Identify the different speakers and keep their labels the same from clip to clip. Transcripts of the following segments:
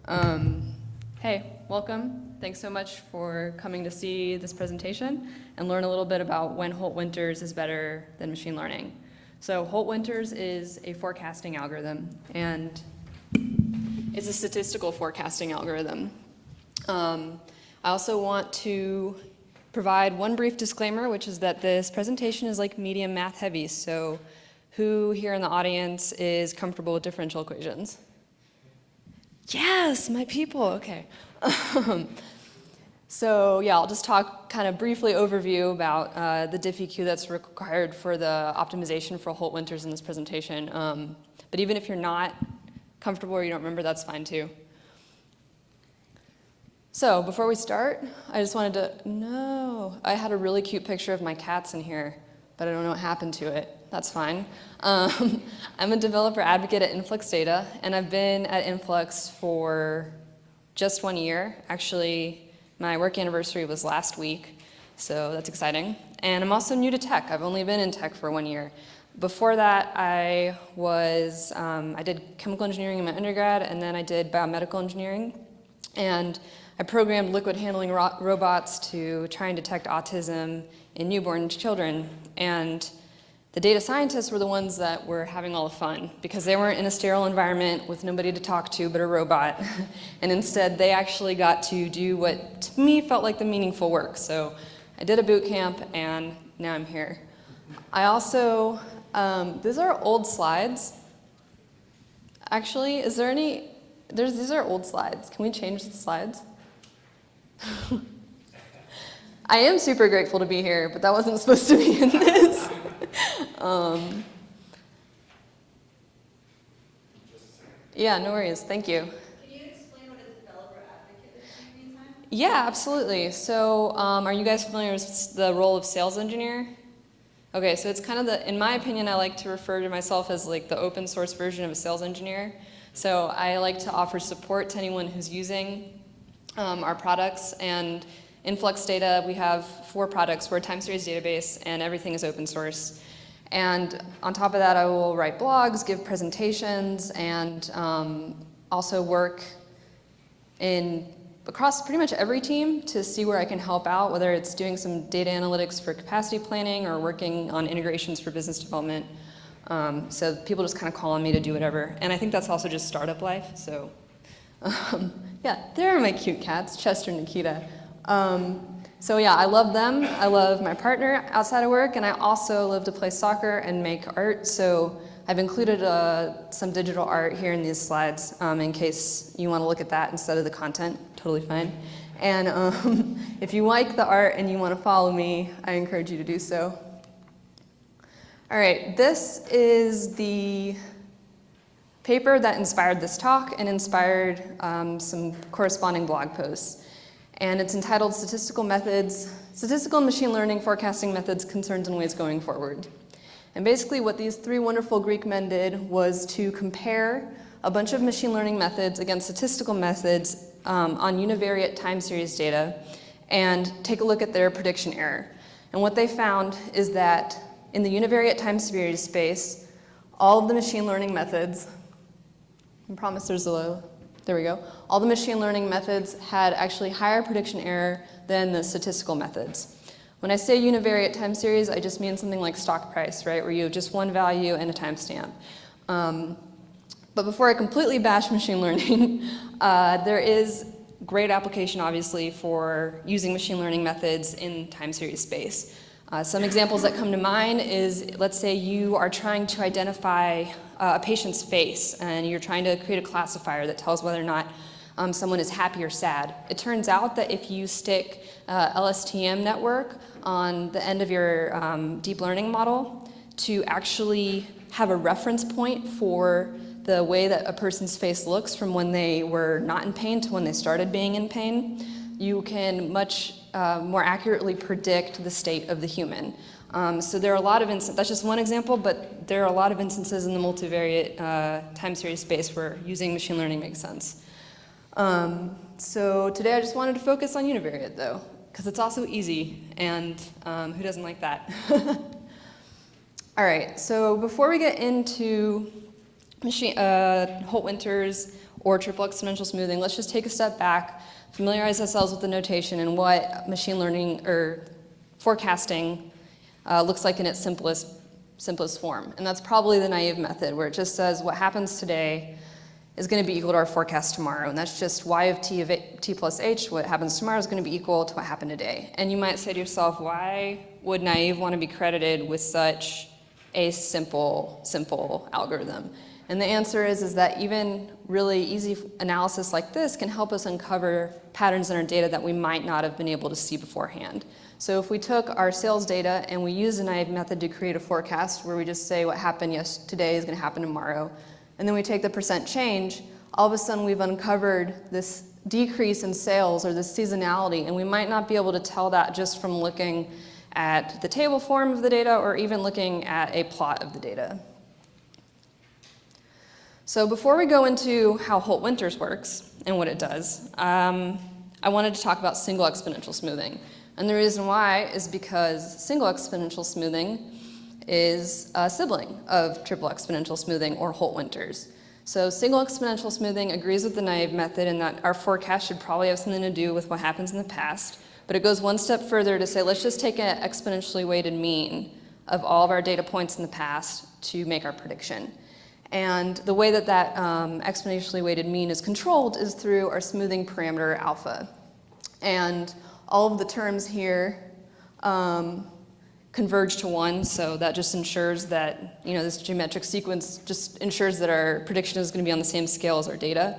Speaker 1: Hey, welcome. Thanks so much for coming to see this presentation and learn a little bit about when Holt-Winters is better than machine learning. So Holt-Winters is a forecasting algorithm, and it's a statistical forecasting algorithm. I also want to provide one brief disclaimer, which is that this presentation is like medium math heavy, so who here in the audience is comfortable with differential equations? Yes, my people, okay. So yeah, I'll just talk kind of briefly overview about the diffie-Q that's required for the optimization for Holt-Winters in this presentation. But even if you're not comfortable or you don't remember, that's fine too. So before we start, I just wanted to, I had a really cute picture of my cats in here, but I don't know what happened to it. That's fine. I'm a developer advocate at InfluxData, and I've been at Influx for just 1 year. Actually, my work anniversary was last week, so that's exciting. And I'm also new to tech. I've only been in tech for 1 year. Before that, I did chemical engineering in my undergrad, and then I did biomedical engineering. And I programmed liquid handling robots to try and detect autism in newborn children. And the data scientists were the ones that were having all the fun because they weren't in a sterile environment with nobody to talk to but a robot. And instead, they actually got to do what to me felt like the meaningful work. So I did a boot camp, and now I'm here. I also, these are old slides. Actually, is there any, these are old slides. Can we change the slides? I am super grateful to be here, but that wasn't supposed to be in this. Yeah, no worries. Thank you.
Speaker 2: Can you explain what a developer advocate is in the meantime?
Speaker 1: Yeah, absolutely. So are you guys familiar with the role of sales engineer? Okay, so it's kind of in my opinion, I like to refer to myself as like the open source version of a sales engineer. So I like to offer support to anyone who's using our products. And InfluxData, we have 4 products. We're a time series database, and everything is open source. And on top of that, I will write blogs, give presentations, and also work across pretty much every team to see where I can help out, whether it's doing some data analytics for capacity planning or working on integrations for business development. So people just kind of call on me to do whatever. And I think that's also just startup life. So yeah, there are my cute cats, Chester and Nikita. So yeah, I love them. I love my partner outside of work, and I also love to play soccer and make art. So I've included some digital art here in these slides in case you want to look at that instead of the content. Totally fine. And if you like the art and you want to follow me, I encourage you to do so. All right, this is the paper that inspired this talk and inspired some corresponding blog posts. And it's entitled Statistical Methods, Statistical and Machine Learning Forecasting Methods, Concerns and Ways Going Forward. And basically what these 3 wonderful Greek men did was to compare a bunch of machine learning methods against statistical methods on univariate time series data and take a look at their prediction error. And what they found is that in the univariate time series space, all of the machine learning methods, I promise there's a there we go. All the machine learning methods had actually higher prediction error than the statistical methods. When I say univariate time series, I just mean something like stock price, right, where you have just one value and a timestamp. But before I completely bash machine learning, there is great application, obviously, for using machine learning methods in time series space. Some examples that come to mind is, let's say you are trying to identify a patient's face, and you're trying to create a classifier that tells whether or not someone is happy or sad. It turns out that if you stick LSTM network on the end of your deep learning model to actually have a reference point for the way that a person's face looks from when they were not in pain to when they started being in pain, you can much more accurately predict the state of the human. So there are a lot of instances, that's just one example, but there are a lot of instances in the multivariate time series space where using machine learning makes sense. So today I just wanted to focus on univariate though, because it's also easy, and who doesn't like that? All right, so before we get into Holt-Winters or triple exponential smoothing, let's just take a step back, familiarize ourselves with the notation and what machine learning or forecasting looks like in its simplest form. And that's probably the naive method, where it just says what happens today is going to be equal to our forecast tomorrow. And that's just y of t plus h, what happens tomorrow is going to be equal to what happened today. And you might say to yourself, why would naive want to be credited with such a simple algorithm? And the answer is that even really easy analysis like this can help us uncover patterns in our data that we might not have been able to see beforehand. So if we took our sales data and we used a naive method to create a forecast where we just say what happened today is going to happen tomorrow, and then we take the percent change, all of a sudden we've uncovered this decrease in sales or this seasonality, and we might not be able to tell that just from looking at the table form of the data or even looking at a plot of the data. So before we go into how Holt-Winters works and what it does, I wanted to talk about single exponential smoothing. And the reason why is because single exponential smoothing is a sibling of triple exponential smoothing or Holt-Winters. So single exponential smoothing agrees with the naive method in that our forecast should probably have something to do with what happens in the past, but it goes one step further to say let's just take an exponentially weighted mean of all of our data points in the past to make our prediction. And the way that that exponentially weighted mean is controlled is through our smoothing parameter alpha. And all of the terms here converge to 1, so that just ensures that, this geometric sequence just ensures that our prediction is going to be on the same scale as our data.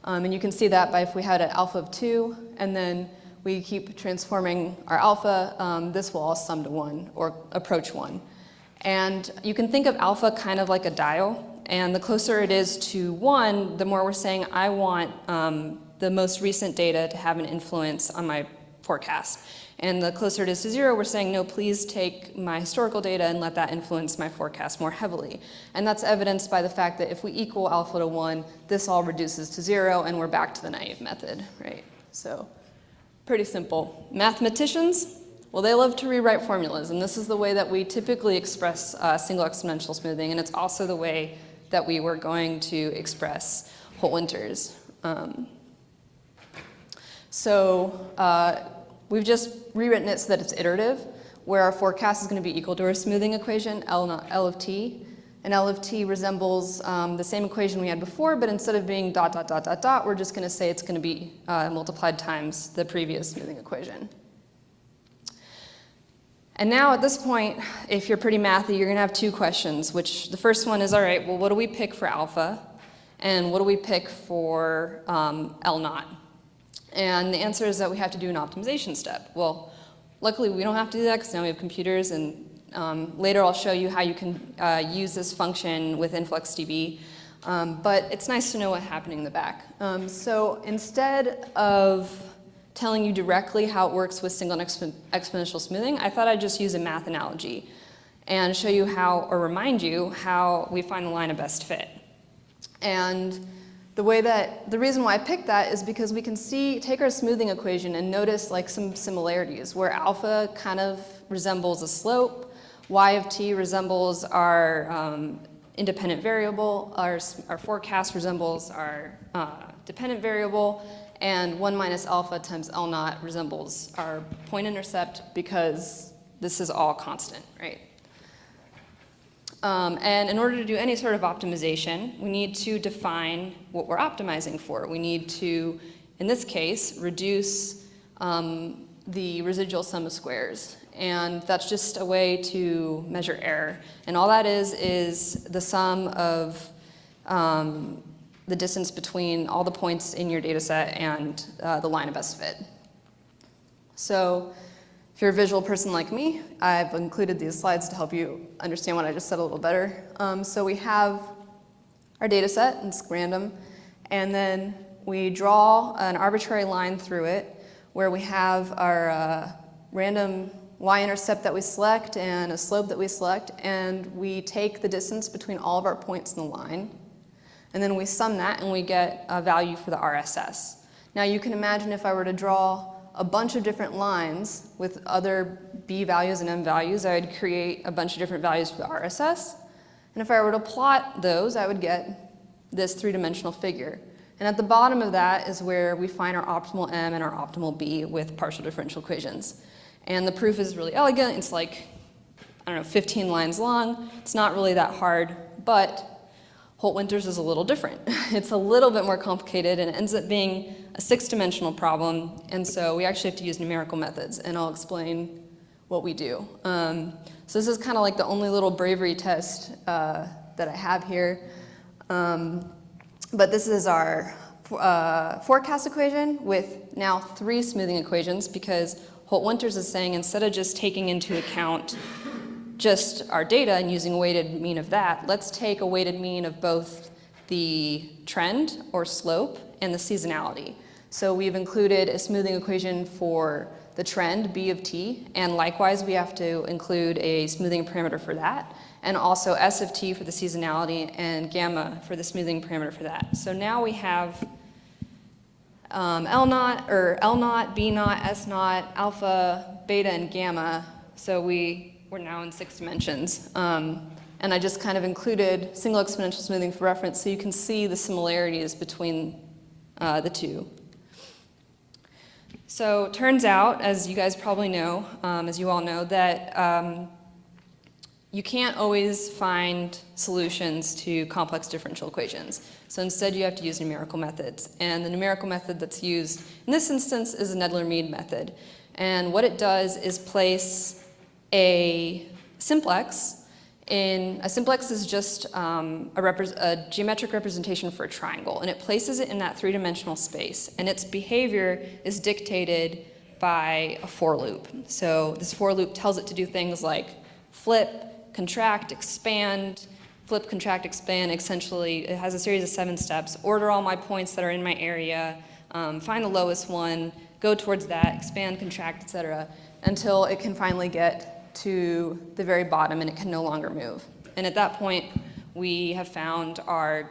Speaker 1: And you can see that by if we had an alpha of 2, and then we keep transforming our alpha, this will all sum to 1, or approach 1. And you can think of alpha kind of like a dial, and the closer it is to 1, the more we're saying I want the most recent data to have an influence on my forecast. And the closer it is to 0, we're saying, no, please take my historical data and let that influence my forecast more heavily. And that's evidenced by the fact that if we equal alpha to 1, this all reduces to 0, and we're back to the naive method, right? So pretty simple. Mathematicians, well, they love to rewrite formulas, and this is the way that we typically express single exponential smoothing, and it's also the way that we were going to express Holt-Winters. We've just rewritten it so that it's iterative, where our forecast is going to be equal to our smoothing equation, L of t. And L of t resembles the same equation we had before, but instead of being dot, dot, dot, dot, dot, we're just going to say it's going to be multiplied times the previous smoothing equation. And now at this point, if you're pretty mathy, you're going to have two questions, which the first one is, all right, well, what do we pick for alpha? And what do we pick for L naught? And the answer is that we have to do an optimization step. Well, luckily we don't have to do that because now we have computers, and later I'll show you how you can use this function with InfluxDB. But it's nice to know what's happening in the back. So instead of telling you directly how it works with single and exponential smoothing, I thought I'd just use a math analogy and show you how, or remind you how we find the line of best fit. And the reason why I picked that is because we can take our smoothing equation and notice like some similarities where alpha kind of resembles a slope, y of t resembles our independent variable, our forecast resembles our dependent variable, and 1 minus alpha times L naught resembles our point intercept because this is all constant, right? And in order to do any sort of optimization, we need to define what we're optimizing for. We need to, in this case, reduce the residual sum of squares. And that's just a way to measure error. And all that is the sum of the distance between all the points in your data set and the line of best fit. So if you're a visual person like me, I've included these slides to help you understand what I just said a little better. So we have our data set, and it's random, and then we draw an arbitrary line through it where we have our random y-intercept that we select and a slope that we select, and we take the distance between all of our points in the line, and then we sum that and we get a value for the RSS. Now you can imagine if I were to draw a bunch of different lines with other b values and m values, I would create a bunch of different values for the RSS. And if I were to plot those, I would get this three-dimensional figure. And at the bottom of that is where we find our optimal m and our optimal b with partial differential equations. And the proof is really elegant. It's like, I don't know, 15 lines long. It's not really that hard, but Holt-Winters is a little different. It's a little bit more complicated, and it ends up being a 6-dimensional problem, and so we actually have to use numerical methods, and I'll explain what we do. So this is kind of like the only little bravery test that I have here. But this is our forecast equation with now 3 smoothing equations, because Holt-Winters is saying instead of just taking into account just our data and using a weighted mean of that, let's take a weighted mean of both the trend or slope and the seasonality. So we've included a smoothing equation for the trend, b of t, and likewise we have to include a smoothing parameter for that, and also s of t for the seasonality and gamma for the smoothing parameter for that. So now we have L naught, B naught, S naught, alpha, beta, and gamma. So we're now in 6 dimensions. And I just kind of included single exponential smoothing for reference so you can see the similarities between the two. So it turns out, as you guys probably know, as you all know, that you can't always find solutions to complex differential equations. So instead you have to use numerical methods. And the numerical method that's used in this instance is a Nedler-Mead method. And what it does is place a simplex in, a simplex is just a geometric representation for a triangle, and it places it in that 3-dimensional space, and its behavior is dictated by a for loop. So this for loop tells it to do things like flip, contract, expand, flip, contract, expand. Essentially, it has a series of 7 steps. Order all my points that are in my area, find the lowest one, go towards that, expand, contract, etc., until it can finally get to the very bottom and it can no longer move. And at that point, we have found our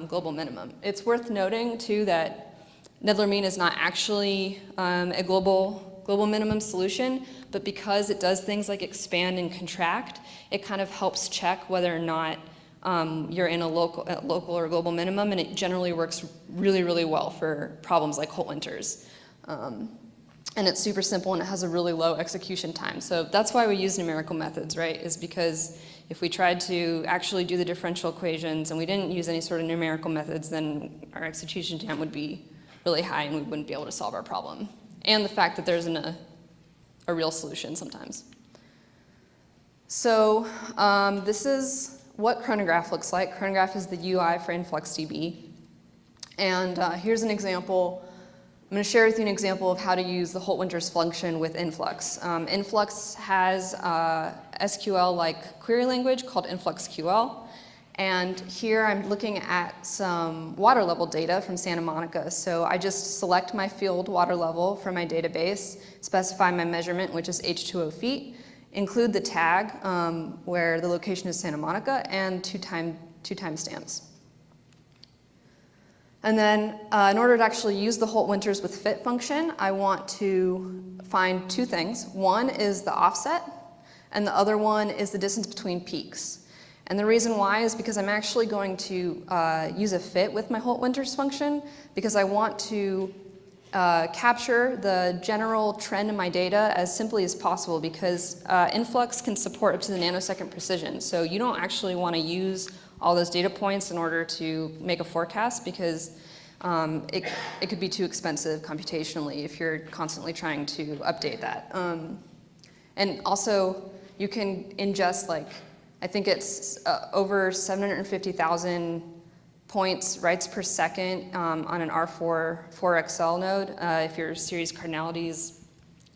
Speaker 1: global minimum. It's worth noting, too, that Nedler-Mead is not actually a global minimum solution, but because it does things like expand and contract, it kind of helps check whether or not you're in a local or global minimum, and it generally works really, really well for problems like Holt-Winters. And it's super simple, and it has a really low execution time. So that's why we use numerical methods, right? Is because if we tried to actually do the differential equations and we didn't use any sort of numerical methods, then our execution time would be really high and we wouldn't be able to solve our problem. And the fact that there isn't a real solution sometimes. So this is what chronograph looks like. Chronograph is the UI for InfluxDB. And here's an example. I'm going to share with you an example of how to use the Holt-Winters function with Influx. Influx has SQL-like query language called InfluxQL. And here I'm looking at some water level data from Santa Monica. So I just select my field water level from my database, specify my measurement, which is H2O feet, include the tag where the location is Santa Monica, and two timestamps. And then in order to actually use the Holt-Winters with fit function, I want to find 2 things. One is the offset, and the other one is the distance between peaks. And the reason why is because I'm actually going to use a fit with my Holt-Winters function, because I want to capture the general trend in my data as simply as possible, because Influx can support up to the nanosecond precision. So you don't actually want to use all those data points in order to make a forecast, because it could be too expensive computationally if you're constantly trying to update that. And also, you can ingest, like, I think it's over 750,000 points, writes per second on an R4 XL node if your series cardinality is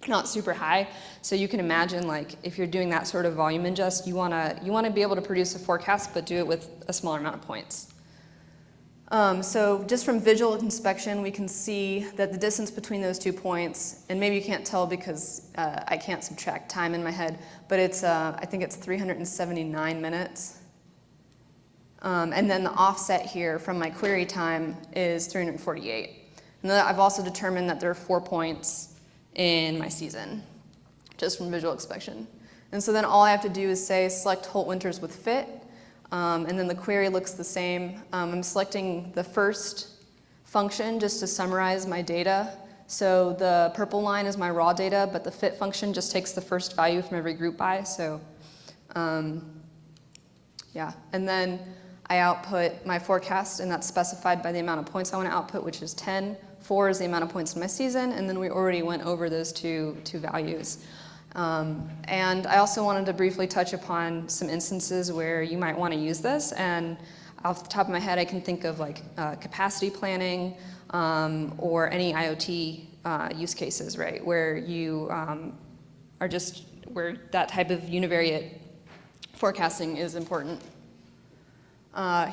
Speaker 1: not super high. So you can imagine, like, if you're doing that sort of volume ingest, you wanna be able to produce a forecast, but do it with a smaller amount of points. So just from visual inspection, we can see that the distance between those 2 points, and maybe you can't tell because I can't subtract time in my head, but it's I think it's 379 minutes. And then the offset here from my query time is 348. And then I've also determined that there are 4 points in my season, just from visual inspection. And so then all I have to do is say select Holt-Winters with fit, and then the query looks the same. I'm selecting the first function just to summarize my data. So the purple line is my raw data, but the fit function just takes the first value from every group by. So yeah, and then I output my forecast, and that's specified by the amount of points I want to output, which is 10. 4 is the amount of points in my season, and then we already went over those two values. And I also wanted to briefly touch upon some instances where you might want to use this, and off the top of my head I can think of like capacity planning or any IoT use cases, right, where you are just, where that type of univariate forecasting is important.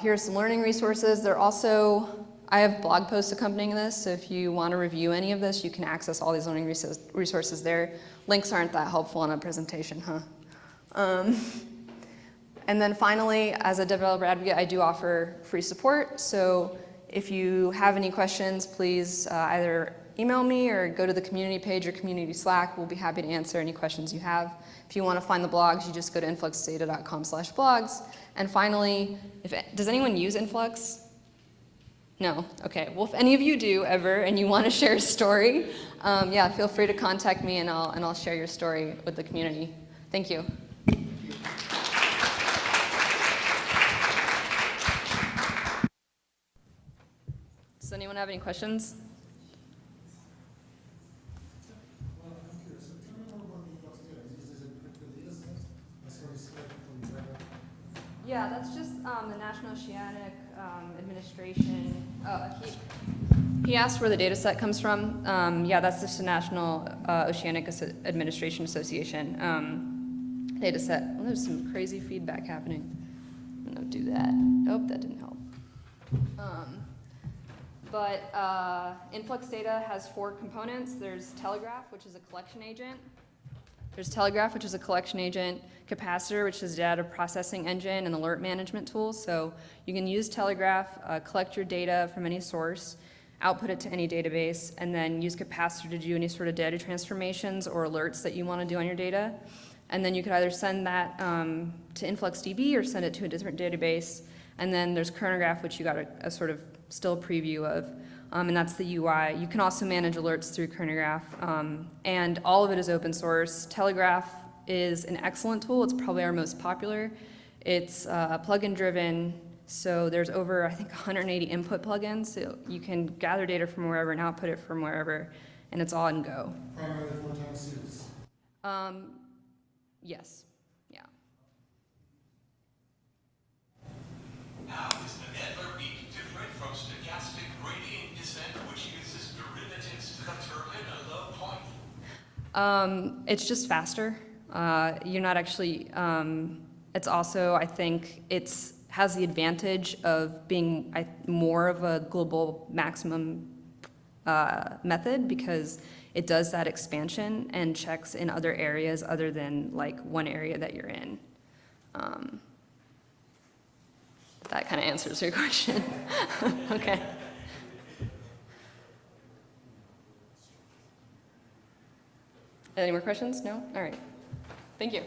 Speaker 1: Here's some learning resources. They're also, I have blog posts accompanying this, so if you want to review any of this, you can access all these learning resources there. Links aren't that helpful in a presentation, huh? And then finally, as a developer advocate, I do offer free support, so if you have any questions, please either email me or go to the community page or community Slack. We'll be happy to answer any questions you have. If you want to find the blogs, you just go to influxdata.com/blogs. And finally, does anyone use Influx? No? Okay. Well, if any of you do ever and you want to share a story, yeah, feel free to contact me and I'll share your story with the community. Thank you. Does anyone have any questions? Yeah, that's just the National Oceanic Administration. He asked where the data set comes from. Yeah, that's just the National Oceanic Administration Association data set. Well, there's some crazy feedback happening. I'm gonna do that. Oh, that didn't help. But InfluxData has 4 components. There's Telegraph, which is a collection agent. There's Telegraph, which is a collection agent, Capacitor, which is a data processing engine and alert management tool. So you can use Telegraph, collect your data from any source, output it to any database, and then use Capacitor to do any sort of data transformations or alerts that you want to do on your data. And then you could either send that to InfluxDB or send it to a different database. And then there's Chronograph, which you got a sort of still preview of. And that's the UI. You can also manage alerts through Chronograph, and all of it is open source. Telegraph is an excellent tool. It's probably our most popular. It's plugin driven, so there's over, I think, 180 input plugins. So you can gather data from wherever and output it from wherever, and it's all in Go.
Speaker 3: Primarily for time series.
Speaker 1: Yes, yeah.
Speaker 4: How is the network beat different from stochastic gradient descent, which uses derivatives to determine a low point?
Speaker 1: It's just faster. You're not actually, it's also, I think, has the advantage of being more of a global maximum method because it does that expansion and checks in other areas other than like one area that you're in. That kind of answers your question. Okay. Any more questions? No? All right. Thank you.